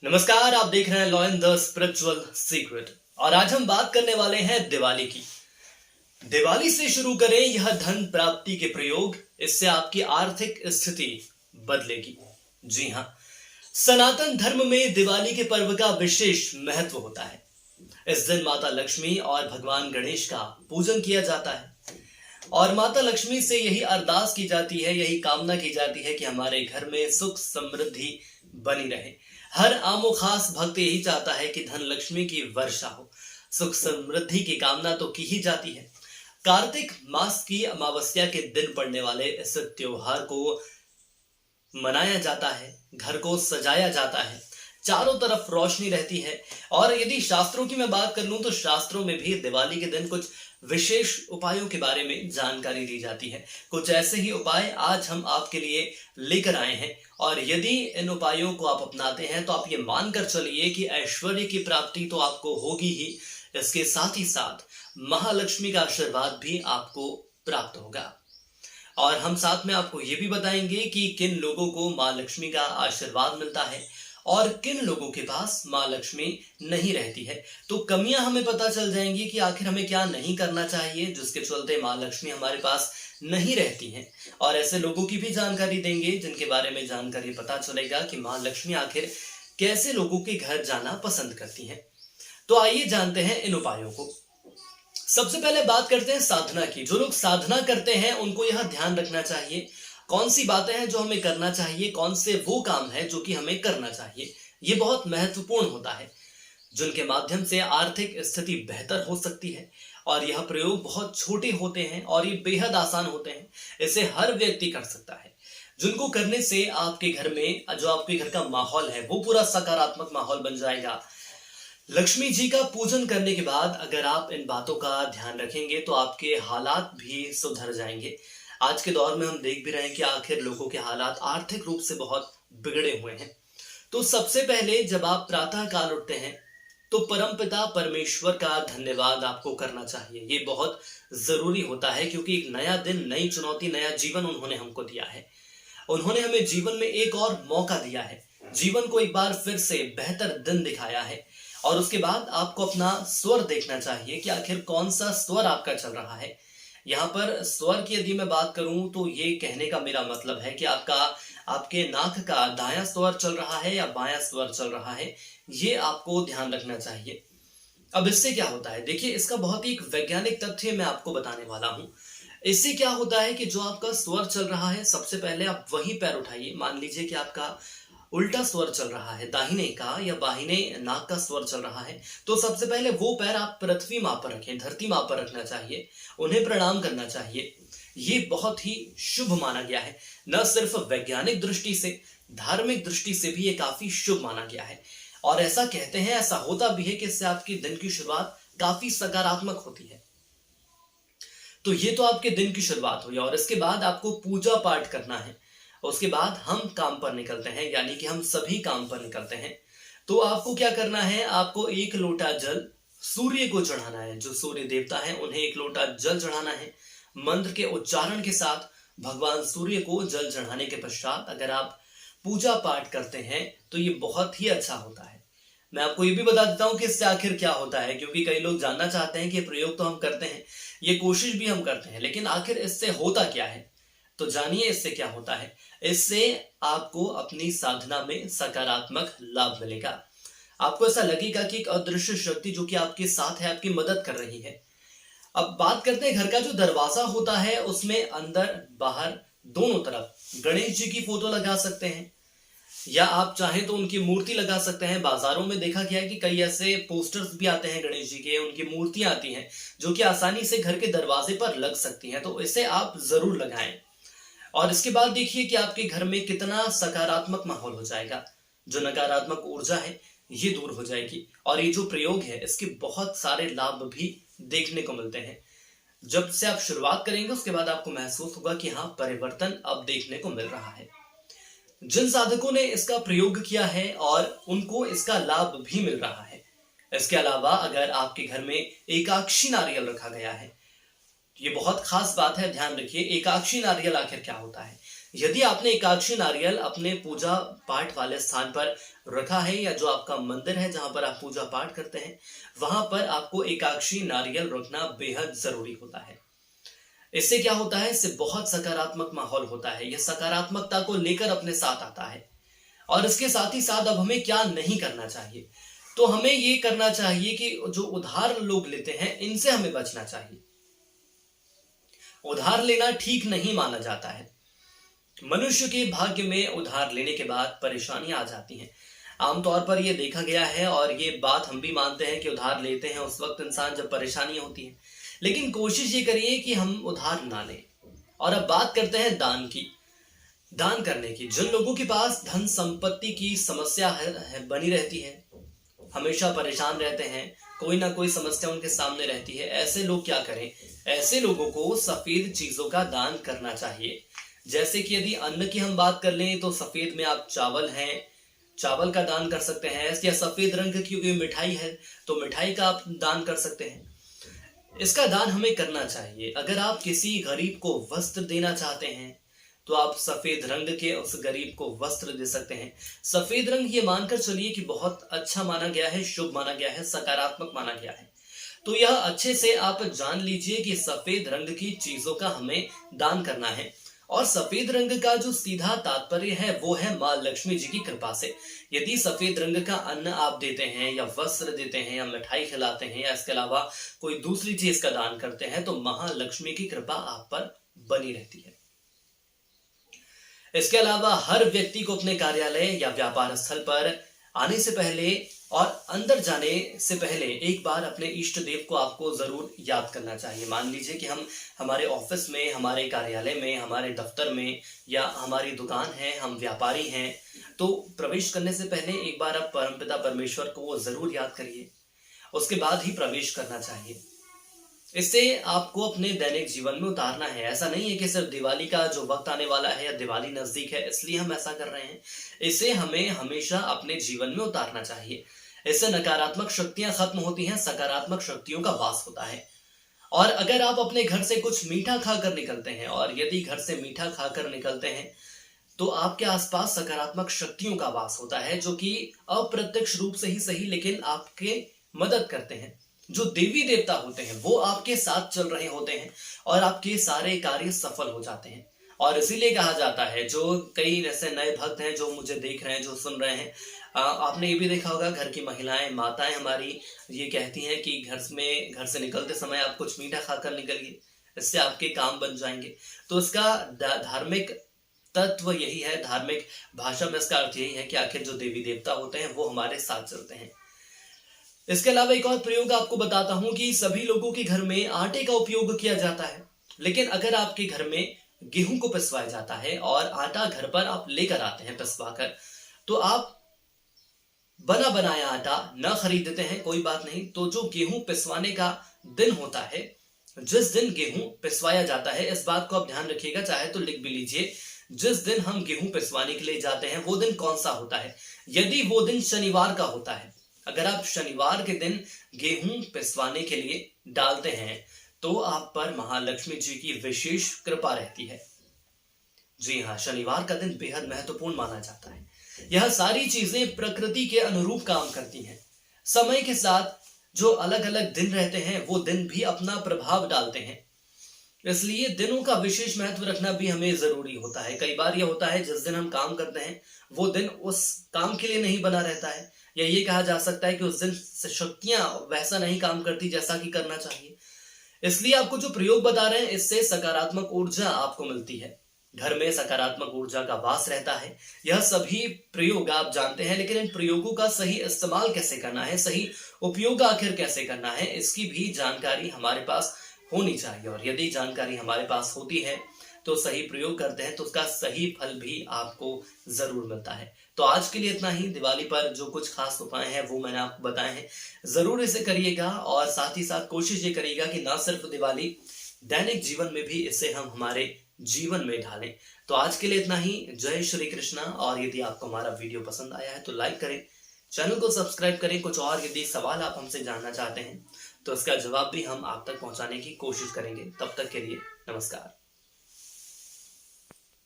नमस्कार, आप देख रहे हैं law in the spiritual secret और आज हम बात करने वाले हैं दिवाली की। दिवाली से शुरू करें यह धन प्राप्ति के प्रयोग, इससे आपकी आर्थिक स्थिति बदलेगी। जी हाँ, सनातन धर्म में दिवाली के पर्व का विशेष महत्व होता है। इस दिन माता लक्ष्मी और भगवान गणेश का पूजन किया जाता है और माता लक्ष्मी से यही अरदास की जाती है, यही कामना की जाती है कि हमारे घर में सुख समृद्धि बनी रहे। हर आमो खास भक्त यही चाहता है कि धन लक्ष्मी की वर्षा हो, सुख समृद्धि की कामना तो की ही जाती है। कार्तिक मास की अमावस्या के दिन पड़ने वाले इस त्योहार को मनाया जाता है, घर को सजाया जाता है, चारों तरफ रोशनी रहती है। और यदि शास्त्रों की मैं बात कर लूं तो शास्त्रों में भी दिवाली के दिन कुछ विशेष उपायों के बारे में जानकारी दी जाती है। कुछ ऐसे ही उपाय आज हम आपके लिए लेकर आए हैं और यदि इन उपायों को आप अपनाते हैं तो आप ये मानकर चलिए कि ऐश्वर्य की प्राप्ति तो आपको होगी ही, इसके साथ ही साथ महालक्ष्मी का आशीर्वाद भी आपको प्राप्त होगा। और हम साथ में आपको ये भी बताएंगे कि किन लोगों को माँ लक्ष्मी का आशीर्वाद मिलता है और किन लोगों के पास माँ लक्ष्मी नहीं रहती है। तो कमियां हमें पता चल जाएंगी कि आखिर हमें क्या नहीं करना चाहिए जिसके चलते माँ लक्ष्मी हमारे पास नहीं रहती हैं। और ऐसे लोगों की भी जानकारी देंगे जिनके बारे में जानकारी पता चलेगा कि माँ लक्ष्मी आखिर कैसे लोगों के घर जाना पसंद करती हैं। तो आइए जानते हैं इन उपायों को। सबसे पहले बात करते हैं साधना की। जो लोग साधना करते हैं उनको यह ध्यान रखना चाहिए कौन सी बातें हैं जो हमें करना चाहिए, कौन से वो काम है जो कि हमें करना चाहिए। ये बहुत महत्वपूर्ण होता है जिनके माध्यम से आर्थिक स्थिति बेहतर हो सकती है। और यह प्रयोग बहुत छोटे होते हैं और ये बेहद आसान होते हैं, इसे हर व्यक्ति कर सकता है। जिनको करने से आपके घर में जो आपके घर का माहौल है वो पूरा सकारात्मक माहौल बन जाएगा। लक्ष्मी जी का पूजन करने के बाद अगर आप इन बातों का ध्यान रखेंगे तो आपके हालात भी सुधर जाएंगे। आज के दौर में हम देख भी रहे हैं कि आखिर लोगों के हालात आर्थिक रूप से बहुत बिगड़े हुए हैं। तो सबसे पहले जब आप प्रातः काल उठते हैं तो परमपिता परमेश्वर का धन्यवाद आपको करना चाहिए। ये बहुत जरूरी होता है क्योंकि एक नया दिन, नई चुनौती, नया जीवन उन्होंने हमको दिया है। उन्होंने हमें जीवन में एक और मौका दिया है, जीवन को एक बार फिर से बेहतर दिन दिखाया है। और उसके बाद आपको अपना स्वर देखना चाहिए कि आखिर कौन सा स्वर आपका चल रहा है। यहाँ पर स्वर की यदि मैं बात करूं तो ये कहने का मेरा मतलब है कि आपके नाक का दायां स्वर चल रहा है या बायां स्वर चल रहा है, ये आपको ध्यान रखना चाहिए। अब इससे क्या होता है, देखिए इसका बहुत ही एक वैज्ञानिक तथ्य मैं आपको बताने वाला हूं। इससे क्या होता है कि जो आपका स्वर चल रहा है, सबसे पहले आप वही पैर उठाइए। मान लीजिए कि आपका उल्टा स्वर चल रहा है, दाहिने का या बाहिने नाक का स्वर चल रहा है, तो सबसे पहले वो पैर आप पृथ्वी मां पर रखें, धरती मां पर रखना चाहिए, उन्हें प्रणाम करना चाहिए। ये बहुत ही शुभ माना गया है। न सिर्फ वैज्ञानिक दृष्टि से, धार्मिक दृष्टि से भी ये काफी शुभ माना गया है। और ऐसा कहते हैं, ऐसा होता भी है कि इससे आपकी दिन की शुरुआत काफी सकारात्मक होती है। तो ये तो आपके दिन की शुरुआत हुई और इसके बाद आपको पूजा पाठ करना है। उसके बाद हम काम पर निकलते हैं, यानी कि हम सभी काम पर निकलते हैं। तो आपको क्या करना है, आपको एक लोटा जल सूर्य को चढ़ाना है। जो सूर्य देवता है उन्हें एक लोटा जल चढ़ाना है। मंत्र के उच्चारण के साथ भगवान सूर्य को जल चढ़ाने के पश्चात अगर आप पूजा पाठ करते हैं तो ये बहुत ही अच्छा होता है। मैं आपको ये भी बता देता हूं कि इससे आखिर क्या होता है, क्योंकि कई लोग जानना चाहते हैं कि प्रयोग तो हम करते हैं, ये कोशिश भी हम करते हैं, लेकिन आखिर इससे होता क्या है। तो जानिए इससे क्या होता है। इससे आपको अपनी साधना में सकारात्मक लाभ मिलेगा। आपको ऐसा लगेगा कि एक अदृश्य शक्ति जो कि आपके साथ है, आपकी मदद कर रही है। अब बात करते हैं घर का जो दरवाजा होता है, उसमें अंदर बाहर दोनों तरफ गणेश जी की फोटो लगा सकते हैं या आप चाहें तो उनकी मूर्ति लगा सकते हैं। बाजारों में देखा गया है कि कई ऐसे पोस्टर्स भी आते हैं गणेश जी के, उनकी मूर्तियां आती हैं जो कि आसानी से घर के दरवाजे पर लग सकती हैं। तो इसे आप जरूर लगाएं और इसके बाद देखिए कि आपके घर में कितना सकारात्मक माहौल हो जाएगा। जो नकारात्मक ऊर्जा है ये दूर हो जाएगी। और ये जो प्रयोग है इसके बहुत सारे लाभ भी देखने को मिलते हैं। जब से आप शुरुआत करेंगे उसके बाद आपको महसूस होगा कि हाँ, परिवर्तन अब देखने को मिल रहा है। जिन साधकों ने इसका प्रयोग किया है और उनको इसका लाभ भी मिल रहा है। इसके अलावा अगर आपके घर में एकाक्षी नारियल रखा गया है, ये बहुत खास बात है, ध्यान रखिए। एकाक्षी नारियल आखिर क्या होता है। यदि आपने एकादशी नारियल अपने पूजा पाठ वाले स्थान पर रखा है या जो आपका मंदिर है जहां पर आप पूजा पाठ करते हैं, वहां पर आपको एकादशी नारियल रखना बेहद जरूरी होता है। इससे क्या होता है, इससे बहुत सकारात्मक माहौल होता है, यह सकारात्मकता को लेकर अपने साथ आता है। और इसके साथ ही साथ अब हमें क्या नहीं करना चाहिए, तो हमें ये करना चाहिए कि जो उधार लोग लेते हैं इनसे हमें बचना चाहिए। उधार लेना ठीक नहीं माना जाता है। मनुष्य के भाग्य में उधार लेने के बाद परेशानियां आ जाती हैं। आमतौर पर यह देखा गया है और ये बात हम भी मानते हैं कि उधार लेते हैं उस वक्त इंसान जब परेशानियां होती हैं, लेकिन कोशिश ये करिए कि हम उधार ना लें। और अब बात करते हैं दान की, दान करने की। जिन लोगों के पास धन संपत्ति की समस्या है बनी रहती है, हमेशा परेशान रहते हैं, कोई ना कोई समस्या उनके सामने रहती है, ऐसे लोग क्या करें, ऐसे लोगों को सफेद चीजों का दान करना चाहिए। जैसे कि यदि अन्न की हम बात कर लें तो सफेद में आप चावल हैं, चावल का दान कर सकते हैं, या सफेद रंग की कोई मिठाई है तो मिठाई का आप दान कर सकते हैं। इसका दान हमें करना चाहिए। अगर आप किसी गरीब को वस्त्र देना चाहते हैं तो आप सफेद रंग के उस गरीब को वस्त्र दे सकते हैं। सफेद रंग ये मानकर चलिए कि बहुत अच्छा माना गया है, शुभ माना गया है, सकारात्मक माना गया है। तो यह अच्छे से आप जान लीजिए कि सफेद रंग की चीजों का हमें दान करना है। और सफेद रंग का जो सीधा तात्पर्य है वो है मां लक्ष्मी जी की कृपा से। यदि सफेद रंग का अन्न आप देते हैं या वस्त्र देते हैं या मिठाई खिलाते हैं या इसके अलावा कोई दूसरी चीज का दान करते हैं तो महालक्ष्मी की कृपा आप पर बनी रहती है। इसके अलावा हर व्यक्ति को अपने कार्यालय या व्यापार स्थल पर आने से पहले और अंदर जाने से पहले एक बार अपने इष्ट देव को आपको जरूर याद करना चाहिए। मान लीजिए कि हम हमारे ऑफिस में, हमारे कार्यालय में, हमारे दफ्तर में या हमारी दुकान है, हम व्यापारी हैं, तो प्रवेश करने से पहले एक बार आप परमपिता परमेश्वर को जरूर याद करिए, उसके बाद ही प्रवेश करना चाहिए। इससे आपको अपने दैनिक जीवन में उतारना है। ऐसा नहीं है कि सिर्फ दिवाली का जो वक्त आने वाला है या दिवाली नजदीक है इसलिए हम ऐसा कर रहे हैं। इसे हमें हमेशा अपने जीवन में उतारना चाहिए। इससे नकारात्मक शक्तियां खत्म होती हैं, सकारात्मक शक्तियों का वास होता है। और अगर आप अपने घर से कुछ मीठा खाकर निकलते हैं, और यदि घर से मीठा खाकर निकलते हैं तो आपके आसपास सकारात्मक शक्तियों का वास होता है, जो कि अप्रत्यक्ष रूप से ही सही लेकिन आपके मदद करते हैं। जो देवी देवता होते हैं वो आपके साथ चल रहे होते हैं और आपके सारे कार्य सफल हो जाते हैं। और इसीलिए कहा जाता है, जो कई ऐसे नए भक्त हैं जो मुझे देख रहे हैं, जो सुन रहे हैं, आपने ये भी देखा होगा, घर की महिलाएं, माताएं हमारी ये कहती हैं कि घर से निकलते समय आप कुछ मीठा खाकर निकलिए, इससे आपके काम बन जाएंगे। तो इसका धार्मिक तत्व यही है, धार्मिक भाषा में इसका अर्थ यही है कि आखिर जो देवी देवता होते हैं वो हमारे साथ चलते हैं। इसके अलावा एक और प्रयोग आपको बताता हूं कि सभी लोगों के घर में आटे का उपयोग किया जाता है, लेकिन अगर आपके घर में गेहूं को पिसवाया जाता है और आटा घर पर आप लेकर आते हैं पिसवा कर, तो आप बना बनाया आटा न खरीदते हैं, कोई बात नहीं। तो जो गेहूं पिसवाने का दिन होता है, जिस दिन गेहूं पिसवाया जाता है, इस बात को आप ध्यान रखिएगा, चाहे तो लिख भी लीजिए। जिस दिन हम गेहूं पिसवाने के लिए जाते हैं वो दिन कौन सा होता है। यदि वो दिन शनिवार का होता है, अगर आप शनिवार के दिन गेहूं पिसवाने के लिए डालते हैं तो आप पर महालक्ष्मी जी की विशेष कृपा रहती है। जी हाँ, शनिवार का दिन बेहद महत्वपूर्ण माना जाता है। यह सारी चीजें प्रकृति के अनुरूप काम करती हैं। समय के साथ जो अलग अलग दिन रहते हैं वो दिन भी अपना प्रभाव डालते हैं, इसलिए दिनों का विशेष महत्व रखना भी हमें जरूरी होता है। कई बार यह होता है जिस दिन हम काम करते हैं वो दिन उस काम के लिए नहीं बना रहता है, या ये कहा जा सकता है कि उस दिन शक्तियां वैसा नहीं काम करती जैसा कि करना चाहिए। इसलिए आपको जो प्रयोग बता रहे हैं इससे सकारात्मक ऊर्जा आपको मिलती है, घर में सकारात्मक ऊर्जा का वास रहता है। यह सभी प्रयोग आप जानते हैं, लेकिन इन प्रयोगों का सही इस्तेमाल कैसे करना है, सही उपयोग आखिर कैसे करना है, इसकी भी जानकारी हमारे पास होनी चाहिए। और यदि जानकारी हमारे पास होती है तो सही प्रयोग करते हैं तो उसका सही फल भी आपको जरूर मिलता है। तो आज के लिए इतना ही। दिवाली पर जो कुछ खास उपाय हैं वो मैंने आपको बताए हैं, जरूर इसे करिएगा। और साथ ही साथ कोशिश ये करिएगा कि ना सिर्फ दिवाली, दैनिक जीवन में भी इसे हम हमारे जीवन में ढालें। तो आज के लिए इतना ही। जय श्री कृष्णा। और यदि आपको हमारा वीडियो पसंद आया है तो लाइक करें, चैनल को सब्सक्राइब करें। कुछ और यदि सवाल आप हमसे जानना चाहते हैं तो इसका जवाब भी हम आप तक पहुंचाने की कोशिश करेंगे। तब तक के लिए नमस्कार।